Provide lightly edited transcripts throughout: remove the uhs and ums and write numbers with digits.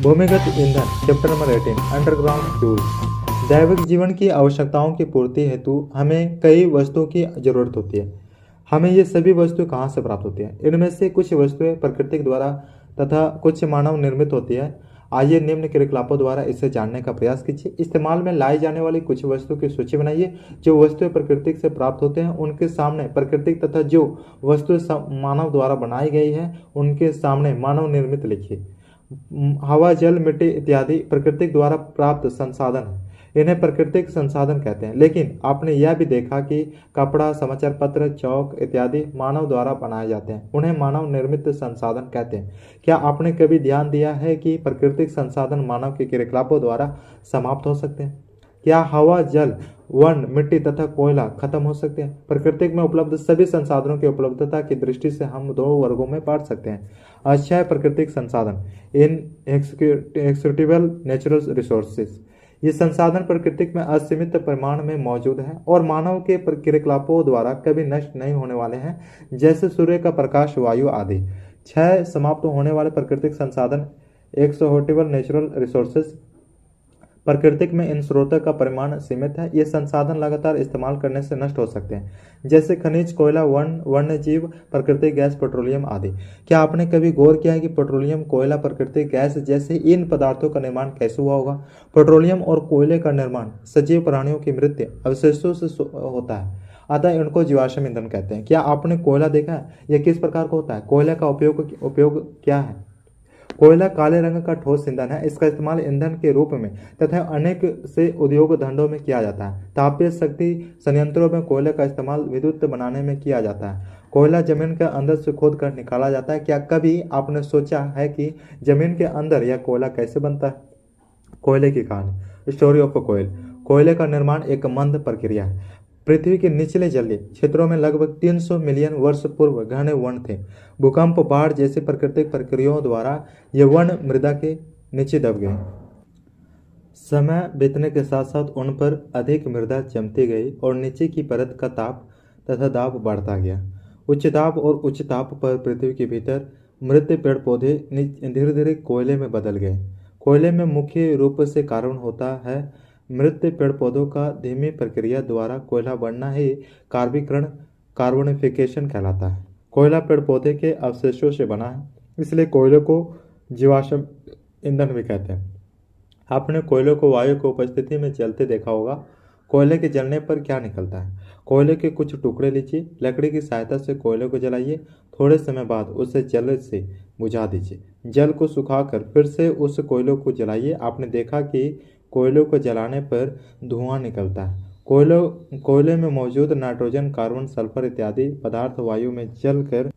भूमिगत ईंधन chapter number 18 underground fuels. दैविक जीवन की आवश्यकताओं की पूर्ति हेतु हमें कई वस्तुओं की जरूरत होती है। हमें ये सभी वस्तुएं कहाँ से प्राप्त होती हैं? इनमें से कुछ वस्तुएं प्रकृति द्वारा तथा कुछ मानव निर्मित होती है। आइए निम्न क्रियाकलापों द्वारा इसे जानने का प्रयास कीजिए। इस्तेमाल में लाई जाने वाली कुछ वस्तुओं की सूची बनाइए। जो वस्तुएं प्रकृति से प्राप्त होते हैं उनके सामने प्राकृतिक तथा जो वस्तुएं मानव द्वारा बनाई गई है उनके सामने मानव निर्मित लिखिए। हवा, जल, मिट्टी इत्यादि प्राकृतिक द्वारा प्राप्त संसाधन है। इन्हें प्राकृतिक संसाधन कहते हैं। लेकिन आपने यह भी देखा कि कपड़ा, समाचार पत्र, चौक इत्यादि मानव द्वारा बनाए जाते हैं। उन्हें मानव निर्मित संसाधन कहते हैं। क्या आपने कभी ध्यान दिया है कि प्राकृतिक संसाधन मानव के क्रियाकलापों द्वारा समाप्त हो सकते हैं? क्या हवा, जल, वन, मिट्टी तथा कोयला खत्म हो सकते हैं? प्रकृति में उपलब्ध सभी संसाधनों की उपलब्धता की दृष्टि से हम दो वर्गों में बांट सकते हैं। अक्षय प्राकृतिक संसाधन, इन एक्सेसिबल नेचुरल रिसोर्सेज। ये संसाधन प्रकृति में असीमित परिमाण में मौजूद हैं और मानव के क्रियाकलापों द्वारा कभी नष्ट नहीं होने वाले हैं, जैसे सूर्य का प्रकाश, वायु आदि। क्षय समाप्त होने वाले प्राकृतिक संसाधन एक्सेसिबल नेचुरल रिसोर्सेज। प्रकृति में इन स्रोतों का परिमाण सीमित है। ये संसाधन लगातार इस्तेमाल करने से नष्ट हो सकते हैं, जैसे खनिज, कोयला, वन्य जीव, प्राकृतिक गैस, पेट्रोलियम आदि। क्या आपने कभी गौर किया है कि पेट्रोलियम, कोयला, प्राकृतिक गैस जैसे इन पदार्थों का निर्माण कैसे हुआ होगा? पेट्रोलियम और कोयले का निर्माण सजीव प्राणियों की मृत्यु अवशेषों से होता है, अतः इनको जीवाश्म ईंधन कहते हैं। क्या आपने कोयला देखा है? यह किस प्रकार का होता है? कोयले का उपयोग क्या है? कोयला काले रंग का ठोस ईंधन है। इसका इस्तेमाल ईंधन के रूप में तथा अनेक से उद्योग धंधों में किया जाता है। तापीय शक्ति संयंत्रों में कोयले का इस्तेमाल विद्युत बनाने में किया जाता है। कोयला जमीन के अंदर से खोद कर निकाला जाता है। क्या कभी आपने सोचा है कि जमीन के अंदर यह कोयला कैसे बनता है? कोयले की कहानी, स्टोरी ऑफ कोयल। कोयले का निर्माण एक मंद प्रक्रिया है। पृथ्वी के निचले जलीय क्षेत्रों में लगभग 300 मिलियन वर्ष पूर्व घने वन थे। भूकंप, बाढ़ जैसी प्राकृतिक प्रक्रियाओं द्वारा ये वन मृदा के नीचे दब गए। समय बीतने के साथ साथ उन पर अधिक मृदा जमती गई और नीचे की परत का ताप तथा दाब बढ़ता गया। उच्च दाब और उच्च ताप पर पृथ्वी के भीतर मृत पेड़ पौधे धीरे धीरे कोयले में बदल गए। कोयले में मुख्य रूप से कार्बन होता है। मृत पेड़ पौधों का धीमी प्रक्रिया द्वारा कोयला बनना ही कार्बोनिफिकेशन कहलाता है। कोयला पेड़ पौधे के अवशेषों से बना है, इसलिए कोयले को जीवाश्म ईंधन भी कहते हैं। आपने कोयले को वायु की उपस्थिति में जलते देखा होगा। कोयले के जलने पर क्या निकलता है? कोयले के कुछ टुकड़े लीजिए, लकड़ी की सहायता से कोयले को जलाइए। थोड़े समय बाद उसे जल से बुझा दीजिए। जल को सुखाकर फिर से उस कोयले को जलाइए। आपने देखा कि कोयले को जलाने पर धुआं निकलता है। कोयले में मौजूद नाइट्रोजन, कार्बन, सल्फर इत्यादि पदार्थ वायु में जलकर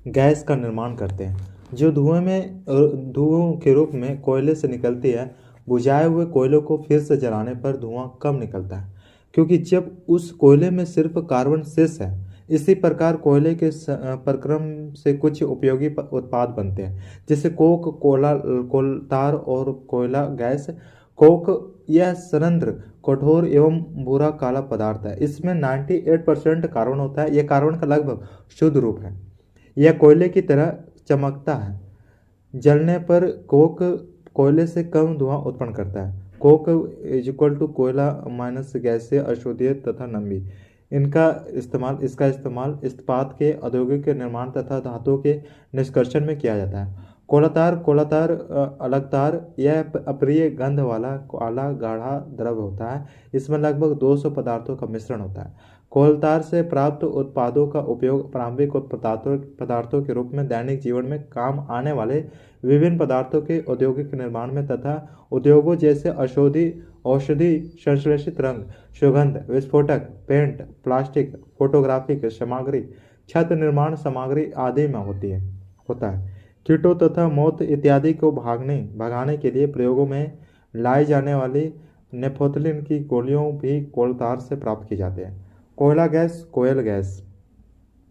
गैस का निर्माण करते हैं, जो धुएं के रूप में कोयले से निकलती है। बुझाए हुए कोयले को फिर से जलाने पर धुआं कम निकलता है, क्योंकि जब उस कोयले में सिर्फ कार्बन शेष है। इसी प्रकार कोयले के प्रक्रम से कुछ उपयोगी उत्पाद बनते हैं, जैसे कोक, कोलतार और कोयला गैस। कोक यह सरंध्र, कठोर एवं भूरा काला पदार्थ है। इसमें 98% कार्बन होता है। यह कार्बन का लगभग शुद्ध रूप है। यह कोयले की तरह चमकता है। जलने पर कोक कोयले से कम धुआं उत्पन्न करता है। कोक = कोयला माइनस गैसीय, अशुद्धि तथा नमी। इसका इस्तेमाल इस्पात के औद्योगिक निर्माण तथा धातुओं के निष्कर्षण में किया जाता है। कोलतार अलगतार यह अप्रिय गंध वाला काला गाढ़ा द्रव होता है। इसमें लगभग 200 पदार्थों का मिश्रण होता है। कोलतार से प्राप्त उत्पादों का उपयोग प्रारंभिक पदार्थों के रूप में दैनिक जीवन में काम आने वाले विभिन्न पदार्थों के औद्योगिक निर्माण में तथा उद्योगों जैसे औषधि, संश्लेषित रंग, सुगंध, विस्फोटक, पेंट, प्लास्टिक, फोटोग्राफिक सामग्री, छत निर्माण सामग्री आदि में होता है। कीटों तथा मौत इत्यादि को भगाने के लिए प्रयोगों में लाई जाने वाली नेफ्थलीन की गोलियों भी कोलतार से प्राप्त की जाती है। कोयला गैस, कोयल गैस।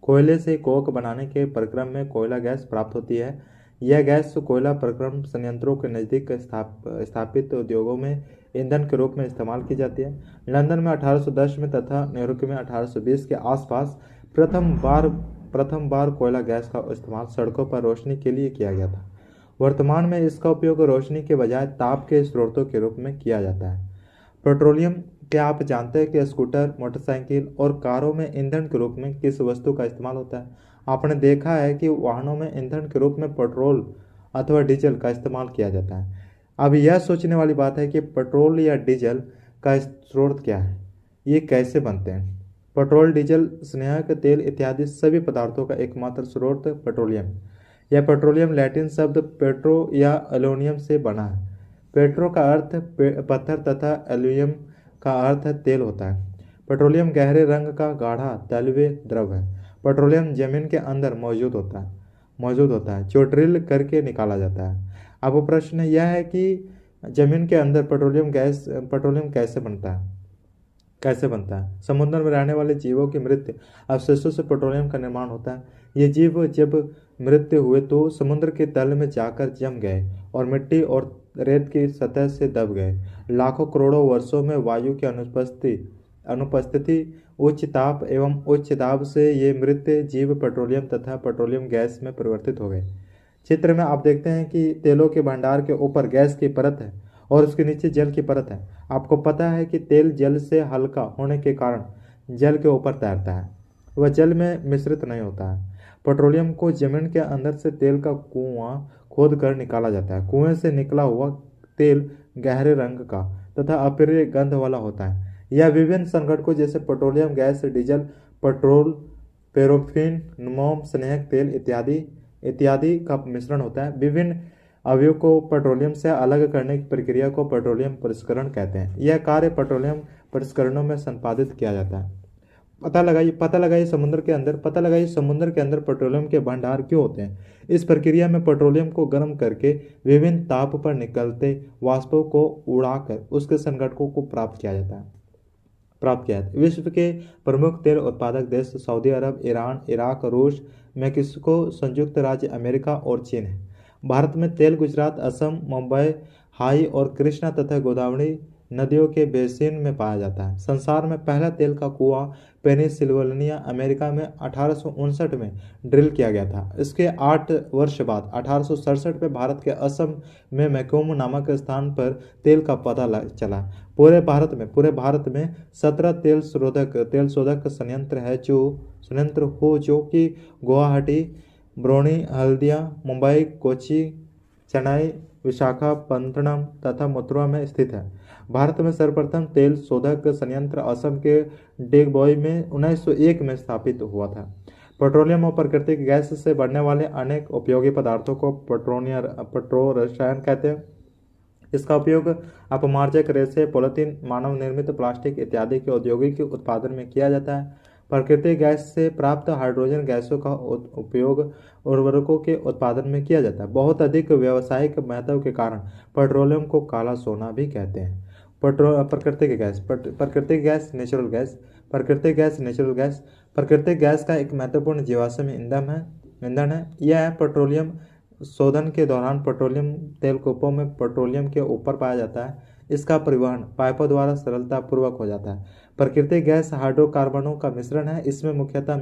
कोयले से कोक बनाने के प्रक्रम में कोयला गैस प्राप्त होती है। यह गैस कोयला प्रक्रम संयंत्रों के नज़दीक स्थापित उद्योगों में ईंधन के रूप में इस्तेमाल की जाती है। लंदन में 1810 में तथा न्यूयॉर्क में 1820 के आसपास प्रथम बार कोयला गैस का इस्तेमाल सड़कों पर रोशनी के लिए किया गया था। वर्तमान में इसका उपयोग रोशनी के बजाय ताप के स्रोतों के रूप में किया जाता है। पेट्रोलियम, क्या आप जानते हैं कि स्कूटर, मोटरसाइकिल और कारों में ईंधन के रूप में किस वस्तु का इस्तेमाल होता है? आपने देखा है कि वाहनों में ईंधन के रूप में पेट्रोल अथवा डीजल का इस्तेमाल किया जाता है। अब यह सोचने वाली बात है कि पेट्रोल या डीजल का स्रोत क्या है, ये कैसे बनते हैं। पेट्रोल, डीजल, स्नेहक तेल इत्यादि सभी पदार्थों का एकमात्र स्रोत पेट्रोलियम। यह पेट्रोलियम लैटिन शब्द पेट्रो या एल्यूमिनियम से बना है। पेट्रो का अर्थ पत्थर तथा एल्यूमिनियम का अर्थ तेल होता है। पेट्रोलियम गहरे रंग का गाढ़ा तैलीय द्रव है। पेट्रोलियम जमीन के अंदर मौजूद होता है जो ड्रिल करके निकाला जाता है। अब प्रश्न यह है कि जमीन के अंदर पेट्रोलियम कैसे बनता है। समुद्र में रहने वाले जीवों की मृत अवशेषों से पेट्रोलियम का निर्माण होता है। ये जीव जब मृत्यु हुए तो समुद्र के तल में जाकर जम गए और मिट्टी और रेत की सतह से दब गए। लाखों करोड़ों वर्षों में वायु की अनुपस्थिति, उच्च ताप एवं उच्च दाब से ये मृत जीव पेट्रोलियम तथा पेट्रोलियम गैस में परिवर्तित हो गए। चित्र में आप देखते हैं कि तेलों के भंडार के ऊपर गैस की परत है और उसके नीचे जल की परत है। आपको पता है कि तेल जल से हल्का होने के कारण जल के ऊपर तैरता है, वह जल में मिश्रित नहीं होता है। पेट्रोलियम को जमीन के अंदर से तेल का कुआं खोद कर निकाला जाता है। कुएं से निकला हुआ तेल गहरे रंग का तथा अप्रिय गंध वाला होता है। यह विभिन्न संघटकों जैसे petroleum gas, diesel, petrol, paraffin, मोम, स्नेहक तेल इत्यादि का मिश्रण होता है। विभिन्न अवयवों को पेट्रोलियम से अलग करने की प्रक्रिया को पेट्रोलियम परिष्करण कहते हैं। यह कार्य पेट्रोलियम परिष्करणों में संपादित किया जाता है। पता लगाइए समुद्र के अंदर पेट्रोलियम के भंडार क्यों होते हैं। इस प्रक्रिया में पेट्रोलियम को गर्म करके विभिन्न ताप पर निकलते वाष्पों को उड़ाकर उसके संघटकों को प्राप्त किया जाता है। विश्व के प्रमुख तेल उत्पादक देश सऊदी अरब, ईरान, इराक, रूस, मेक्सिको, संयुक्त राज्य अमेरिका और चीन है। भारत में तेल गुजरात, असम, मुंबई, हाई और कृष्णा तथा गोदावरी नदियों के बेसिन में पाया जाता है। संसार में पहला तेल का कुआं पेनिसिल्वेनिया, अमेरिका में 1859 में ड्रिल किया गया था। इसके 8 वर्ष बाद 1867 में भारत के असम में मैक्यूम नामक स्थान पर तेल का पता चला। पूरे भारत में 17 तेल शोधक संयंत्र जो कि गुवाहाटी, ब्रोनी, हल्दिया, मुंबई, कोची, चेन्नई, विशाखापत्तनम तथा मथुरा में स्थित है। भारत में सर्वप्रथम तेल शोधक संयंत्र असम के डिगबोई में 1901 में स्थापित हुआ था। पेट्रोलियम और प्राकृतिक गैस से बनने वाले अनेक उपयोगी पदार्थों को पेट्रो रसायन कहते हैं। इसका उपयोग अपमार्जक, रेशे, पॉलिथीन, मानव निर्मित प्लास्टिक इत्यादि के औद्योगिक उत्पादन में किया जाता है। प्राकृतिक गैस से प्राप्त हाइड्रोजन गैसों का उपयोग उर्वरकों के उत्पादन में किया जाता है। बहुत अधिक व्यावसायिक महत्व के कारण पेट्रोलियम को काला सोना भी कहते हैं। प्राकृतिक गैस, नेचुरल गैस। प्राकृतिक गैस का एक महत्वपूर्ण जीवाश्म ईंधन है। यह पेट्रोलियम शोधन के दौरान पेट्रोलियम तेल कूपों में पेट्रोलियम के ऊपर पाया जाता है। इसका परिवहन पाइपों द्वारा सरलतापूर्वक हो जाता है। प्राकृतिक गैस हाइड्रोकार्बनों का मिश्रण है। इसमें मुख्यतः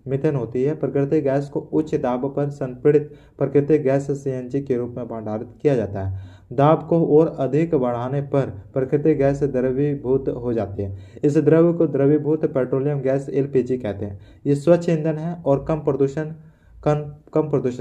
मीथेन होती है। प्राकृतिक गैस को उच्च दाब पर संपीड़ित प्राकृतिक गैस सीएनजी के रूप में भंडारित किया जाता है। दाब को और अधिक बढ़ाने पर प्राकृतिक गैस द्रवीभूत हो जाती है। इस द्रव्य को द्रवीभूत पेट्रोलियम गैस एलपीजी कहते हैं। ये स्वच्छ ईंधन है और कम प्रदूषण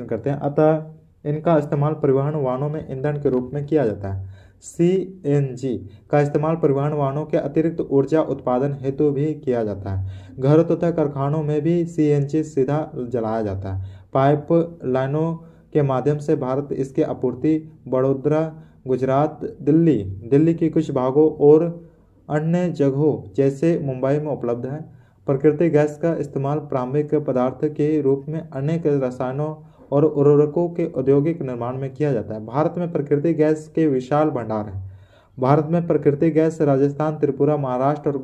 करते हैं, अतः इनका इस्तेमाल परिवहन वाहनों में ईंधन के रूप में किया जाता है। सीएनजी का इस्तेमाल परिवहन वाहनों के अतिरिक्त ऊर्जा उत्पादन हेतु भी किया जाता है। घरों तथा कारखानों में भी सीएनजी सीधा जलाया जाता है। पाइप लाइनों के माध्यम से भारत इसकी आपूर्ति बड़ौदा, गुजरात, दिल्ली के कुछ भागों और अन्य जगहों जैसे मुंबई में उपलब्ध है। प्राकृतिक गैस का इस्तेमाल प्रारंभिक पदार्थ के रूप में अनेक रसायनों और उर्वरकों के औद्योगिक निर्माण में किया जाता है। भारत में प्राकृतिक गैस के विशाल भंडार हैं। भारत में प्राकृतिक गैस राजस्थान, त्रिपुरा, महाराष्ट्र और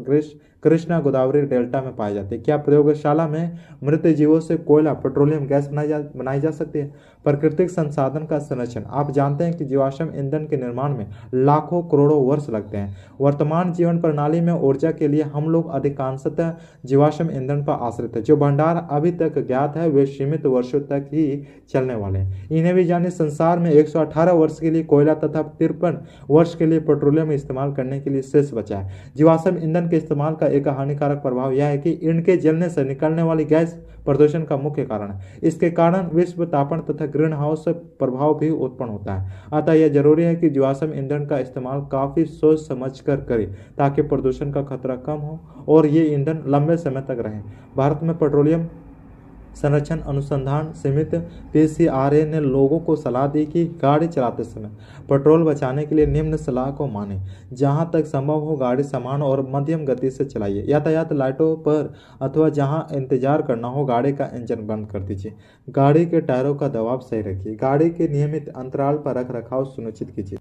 कृष्णा गोदावरी डेल्टा में पाए जाते हैं। क्या प्रयोगशाला में मृत जीवों से कोयला पेट्रोलियम गैस बनाई जा सकती है? प्राकृतिक संसाधन का संरक्षण। आप जानते हैं कि जीवाश्म ईंधन के निर्माण में लाखों करोड़ों वर्ष लगते हैं। वर्तमान जीवन प्रणाली में ऊर्जा के लिए हम लोग अधिकांशतः जीवाश्म ईंधन पर आश्रित है। जो भंडार अभी तक ज्ञात है वे सीमित वर्षों तक ही चलने वाले हैं। इन्हें भी जाने, संसार में 118 वर्ष के लिए कोयला तथा 53 वर्ष के लिए पेट्रोलियम इस्तेमाल करने के लिए शेष बचा है। जीवाश्म ईंधन के इस्तेमाल का एक हानिकारक प्रभाव यह है कि इनके जलने से निकलने वाली गैस प्रदूषण का मुख्य कारण है। इसके कारण विश्व तापन तथा ग्रीन हाउस प्रभाव भी उत्पन्न होता है। अतः यह जरूरी है कि जीवाश्म ईंधन का इस्तेमाल काफी सोच समझ कर करें ताकि प्रदूषण का खतरा कम हो और ये ईंधन लंबे समय तक रहे। भारत में पेट्रोलियम संरक्षण अनुसंधान समिति PCRA ने लोगों को सलाह दी कि गाड़ी चलाते समय पेट्रोल बचाने के लिए निम्न सलाह को माने। जहां तक संभव हो गाड़ी समान और मध्यम गति से चलाइए। यातायात लाइटों पर अथवा जहां इंतजार करना हो गाड़ी का इंजन बंद कर दीजिए। गाड़ी के टायरों का दबाव सही रखिए। गाड़ी के नियमित अंतराल पर रख रखाव सुनिश्चित कीजिए।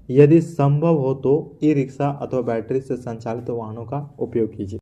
यदि संभव हो तो ई रिक्शा अथवा बैटरी से संचालित वाहनों का उपयोग कीजिए।